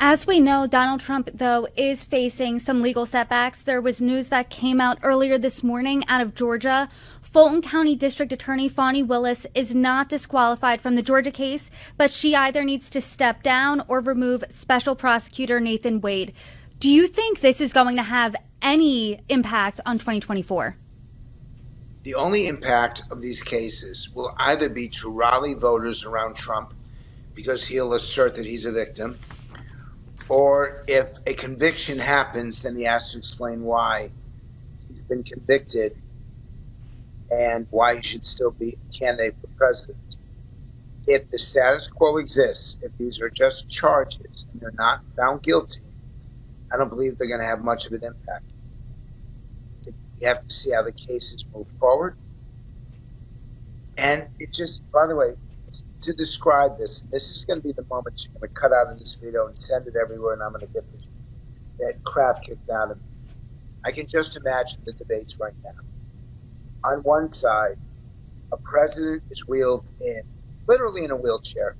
As we know, Donald Trump, though, is facing some legal setbacks. There was news that came out earlier this morning out of Georgia. Fulton County District Attorney Fani Willis is not disqualified from the Georgia case, but she either needs to step down or remove Special Prosecutor Nathan Wade. Do you think this is going to have any impact on 2024? The only impact of these cases will either be to rally voters around Trump because he'll assert that he's a victim, or if a conviction happens, then he has to explain why he's been convicted and why he should still be a candidate for president. If the status quo exists, if these are just charges and they're not found guilty, I don't believe they're going to have much of an impact. You have to see how the cases move forward. And it just, by the way, to describe this is going to be the moment you're going to cut out of this video and send it everywhere, and I'm going to get that crap kicked out of me. I can just imagine the debates right now. On one side, a president is wheeled in, literally in a wheelchair,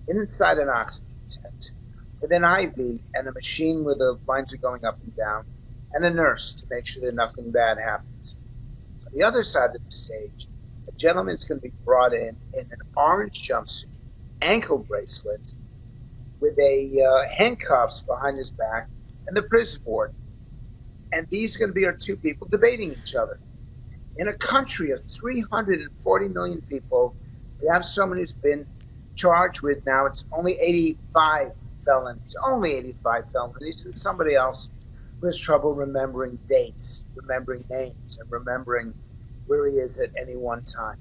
inside an oxygen tent, with an IV and a machine where the lines are going up and down, and a nurse to make sure that nothing bad happens. On the other side of the stage, a gentleman's going to be brought in an orange jumpsuit, ankle bracelet, with handcuffs behind his back, and the prison board. And these are going to be our two people debating each other. In a country of 340 million people, we have someone who's been charged with, now it's only 85 felonies, and somebody else who has trouble remembering dates, remembering names, and remembering where he is at any one time.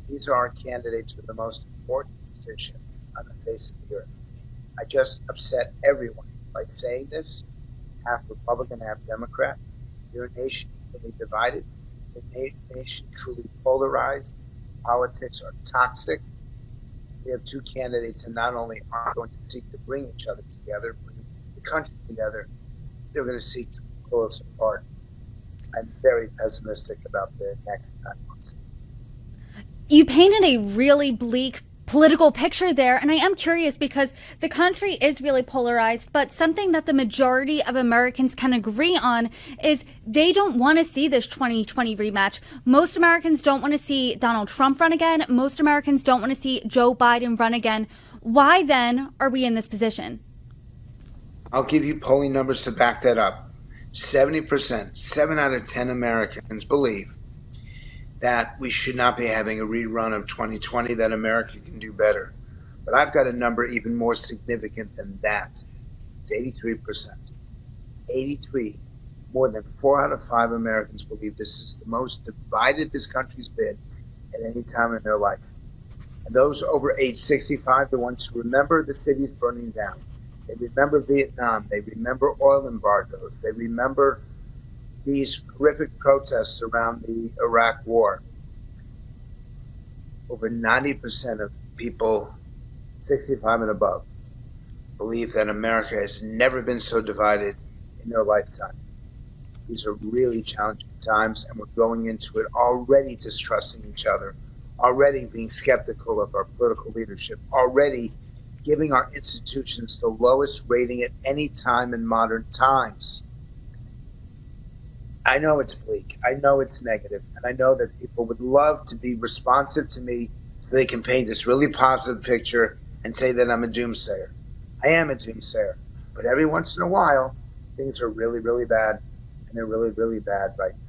These are our candidates for the most important position on the face of the earth. I just upset everyone by saying this. Half Republican, half Democrat. You're a nation truly divided, a nation truly polarized. Politics are toxic. We have two candidates that not only are going to seek to bring each other together, bring the country together, they're going to seek to pull us apart. I'm very pessimistic about the next 9 months. You painted a really bleak political picture there, and I am curious because the country is really polarized, but something that the majority of Americans can agree on is they don't want to see this 2020 rematch. Most Americans don't want to see Donald Trump run again. Most Americans don't want to see Joe Biden run again. Why then are we in this position? I'll give you polling numbers to back that up. 70%, 7 out of 10 Americans believe that we should not be having a rerun of 2020, that America can do better. But I've got a number even more significant than that. It's 83%. 83, more than 4 out of 5 Americans believe this is the most divided this country's been at any time in their life. And those over age 65, the ones who remember the cities burning down, they remember Vietnam. They remember oil embargoes. They remember these horrific protests around the Iraq War. Over 90% of people 65 and above believe that America has never been so divided in their lifetime. These are really challenging times, and we're going into it already distrusting each other, already being skeptical of our political leadership, already giving our institutions the lowest rating at any time in modern times. I know it's bleak. I know it's negative. And I know that people would love to be responsive to me so they can paint this really positive picture and say that I'm a doomsayer. I am a doomsayer. But every once in a while, things are really, really bad. And they're really, really bad right now.